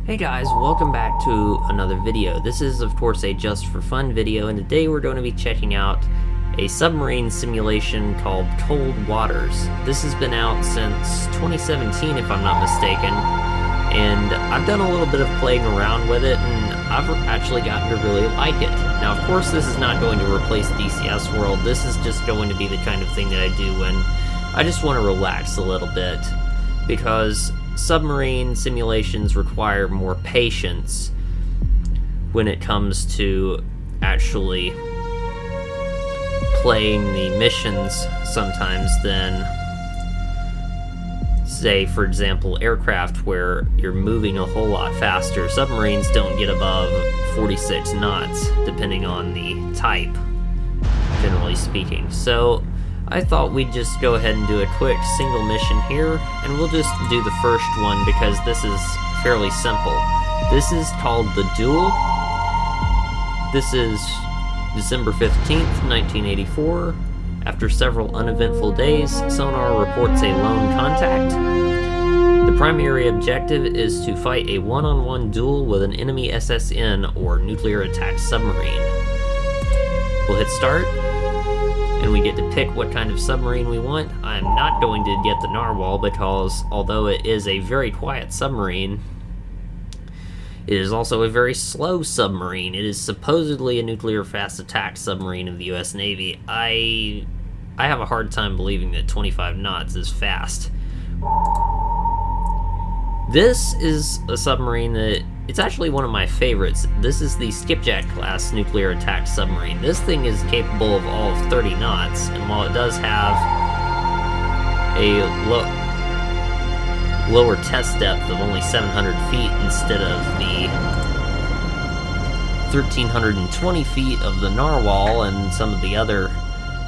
Hey guys, welcome back to another video. This is of course a just for fun video, and today we're going to be checking out a submarine simulation called Cold Waters. This has been out since 2017 if I'm not mistaken, and I've done a little bit of playing around with it and I've actually gotten to really like it. Now of course this is not going to replace DCS World, this is just going to be the kind of thing that I do when I just want to relax a little bit, because submarine simulations require more patience when it comes to actually playing the missions sometimes than, say, for example, aircraft where you're moving a whole lot faster. Submarines don't get above 46 knots, depending on the type, generally speaking. So I thought we'd just go ahead and do a quick single mission here, and we'll just do the first one because this is fairly simple. This is called the Duel. This is December 15th, 1984. After several uneventful days, Sonar reports a lone contact. The primary objective is to fight a one-on-one duel with an enemy SSN, or nuclear attack submarine. We'll hit start, and we get to pick what kind of submarine we want. I'm not going to get the narwhal because, although it is a very quiet submarine, it is also a very slow submarine. It is supposedly a nuclear fast attack submarine of the US Navy. I have a hard time believing that 25 knots is fast. This is a submarine that, it's actually one of my favorites. This is the Skipjack class nuclear attack submarine. This thing is capable of all of 30 knots, and while it does have a lower test depth of only 700 feet instead of the 1,320 feet of the Narwhal and some of the other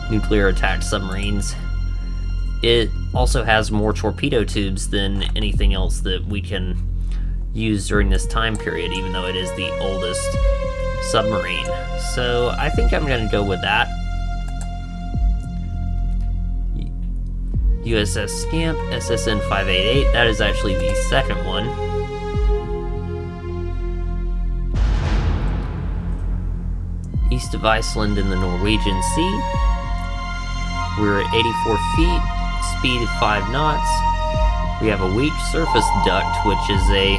nuclear attack submarines, it also has more torpedo tubes than anything else that we can use during this time period, even though it is the oldest submarine. So I think I'm going to go with that. USS Scamp, SSN 588, that is actually the second one. East of Iceland in the Norwegian Sea. We're at 84 feet, speed of 5 knots. We have a weak surface duct, which is a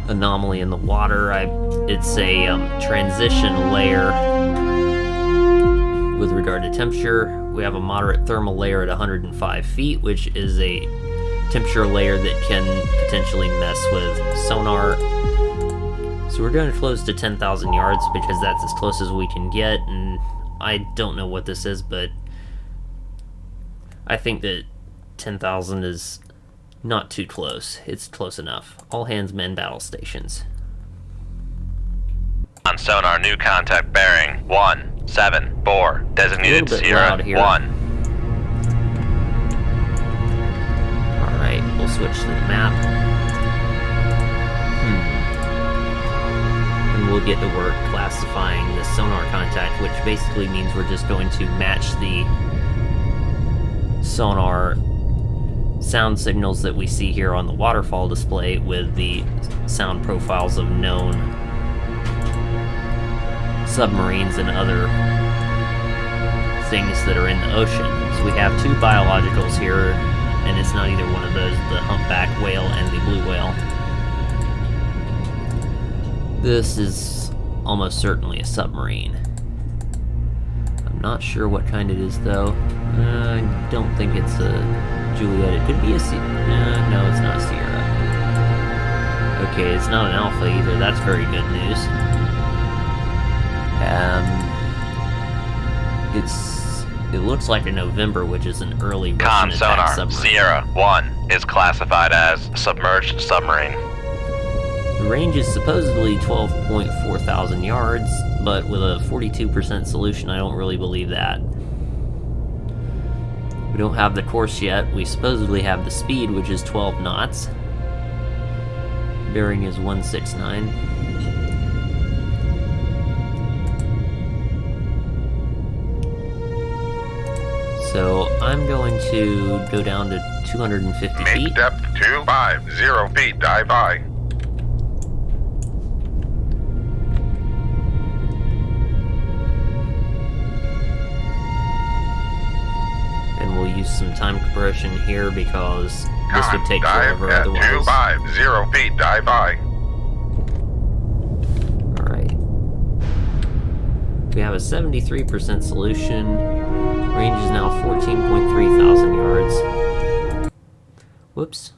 anomaly in the water. It's a transition layer with regard to temperature. We have a moderate thermal layer at 105 feet, which is a temperature layer that can potentially mess with sonar. So we're going to close to 10,000 yards because that's as close as we can get, and I don't know what this is, but I think that 10,000 is not too close. It's close enough. All hands men battle stations. On sonar, new contact bearing 174. Designated Sierra 1. Alright, we'll switch to the map. And we'll get to work classifying the sonar contact, which basically means we're just going to match the sonar sound signals that we see here on the waterfall display with the sound profiles of known submarines and other things that are in the ocean. So we have two biologicals here, and it's not either one of those, the humpback whale and the blue whale. This is almost certainly a submarine. I'm not sure what kind it is though. I don't think it's a Juliet. It could be a Sierra. No, it's not a Sierra. Okay, it's not an Alpha either. That's very good news. It looks like a November, which is an early Russian attack sonar, submarine. Sierra 1 is classified as submerged submarine. The range is supposedly 12.4 thousand yards, but with a 42% solution, I don't really believe that. We don't have the course yet. We supposedly have the speed, which is 12 knots. Bearing is 169. So I'm going to go down to 250 Make feet. depth 250 feet, dive by. And we'll use some time compression here because this would take forever Dive at otherwise. 250 feet, dive by. Alright. We have a 73% solution. Range is now 14.3 thousand yards. Whoops.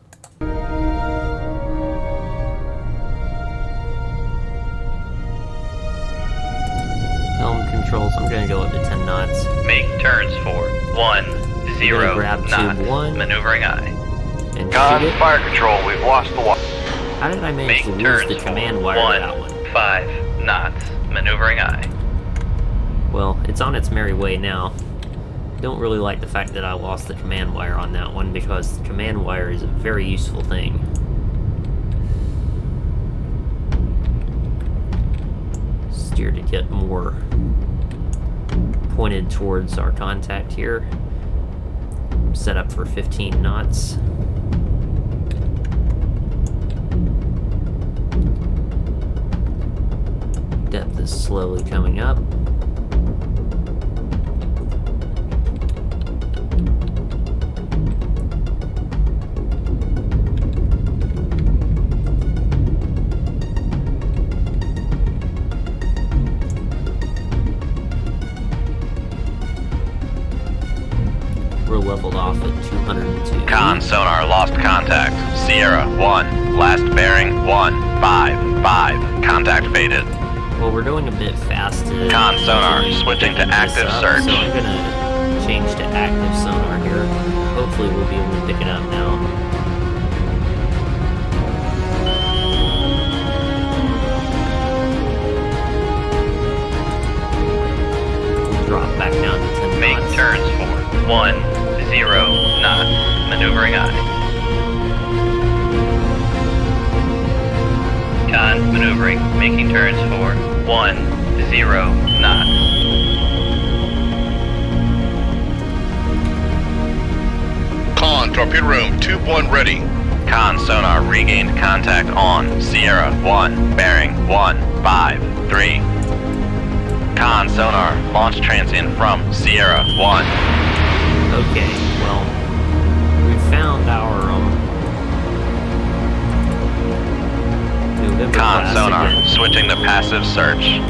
Helm controls, I'm gonna go up to 10 knots. Make turns for 10 grab knots. tube 1. Maneuvering eye. And Con, shoot it. fire control, we've lost the water. How did I manage Make to lose turns the for command wire to that one? 5 knots. Maneuvering eye. Well, it's on its merry way now. Don't really like the fact that I lost the command wire on that one because the command wire is a very useful thing. Steer to get more pointed towards our contact here. Set up for 15 knots. Depth is slowly coming up. We're leveled off at 202. Con, sonar, lost contact. Sierra, 1. Last bearing, 155. Contact faded. Well, we're going a bit fast to... Con, sonar, to switching to picking this active up, search. So I'm gonna change to active sonar here. Hopefully we'll be able to pick it up now. Drop back down to 10 Make knots. turns for 10 knots. Maneuvering eye. Con, maneuvering. Making turns for 10 knots. Con, torpedo room, tube 1 ready. Con, sonar, regained contact on Sierra, 1. Bearing, 153. Con, sonar, launch transient from Sierra, 1. Okay, well, we found our November Con, class sonar, again. switching to passive search.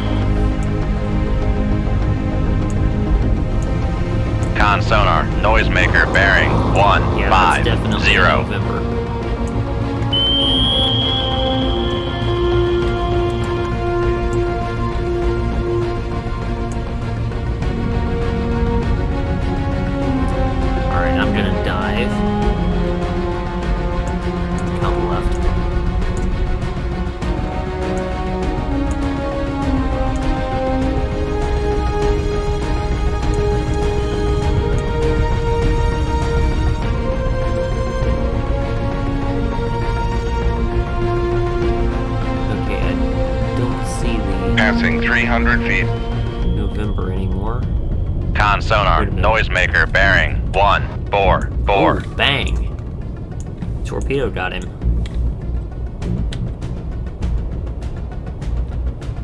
Con, sonar, noisemaker, bearing, Yeah, that's definitely 150. November. Alright, I'm gonna dive. Come left. Okay, I don't see the Passing 300 feet. November anymore. Con, sonar, Wait a minute. noisemaker, bearing, 144. Oh, bang! Torpedo got him.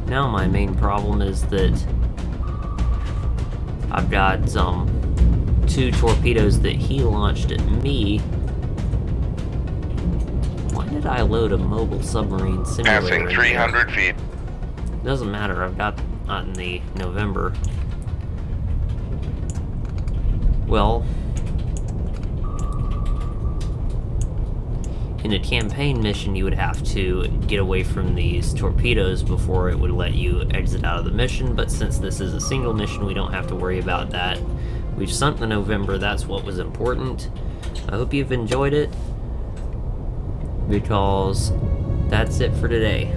Now my main problem is that I've got 2 torpedoes that he launched at me. Why did I load a mobile submarine simulator? Passing in there? 300 feet. Doesn't matter, I've got on the November. Well, in a campaign mission, you would have to get away from these torpedoes before it would let you exit out of the mission, but since this is a single mission, we don't have to worry about that. We've sunk the November, that's what was important. I hope you've enjoyed it, because that's it for today.